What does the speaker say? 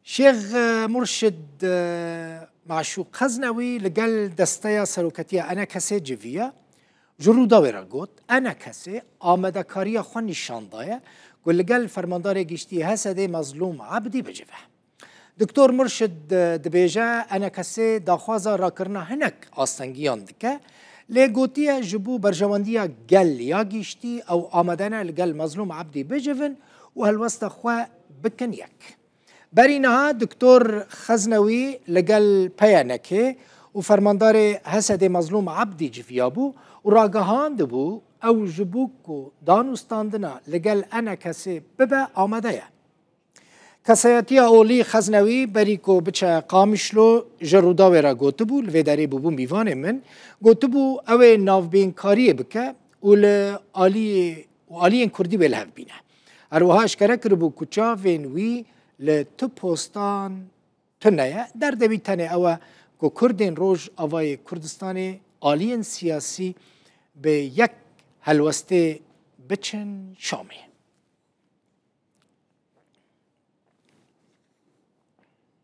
شيخ مرشد معشوق خزنوي لقال دستيا سروكتيا أنا كسي جيفيا جرودا ويراغوت أنا كسي آمده كاريا خوان نشاندايا قل لقال فرماندار جيشتي هسدي مظلوم عبدي بجيفه دكتور مرشد دبيجا أنا كسي داخوازا راكرنا هنك آستنگيان دكه لقوتيا جبو برجوانديا قل يا جيشتي أو آمدنا لقال مظلوم عبدي بجيفن وهالوسط أخوة بكن يك برينها دكتور خزنوي لقال بيانكي وفرماندار هسد مظلوم عبدي جفيابو وراقهان دبو او جبوكو دانوستاندنا لقال انا كسي ببا آمدايا كسياتيا اولي خزنوي بريكو بچا قامشلو جروداوي را قوتبو الويداري بوبو ميوان من قوتبو اوه ناف بين كاريه بكا وآليين كردي بالهف بينه اروها اشكرا كربو كوچا وينوي لتبوستان تنايا در دبي تاني أو كردين روج أواي كردستاني آلين سياسي بيك هلوستي بچن شامي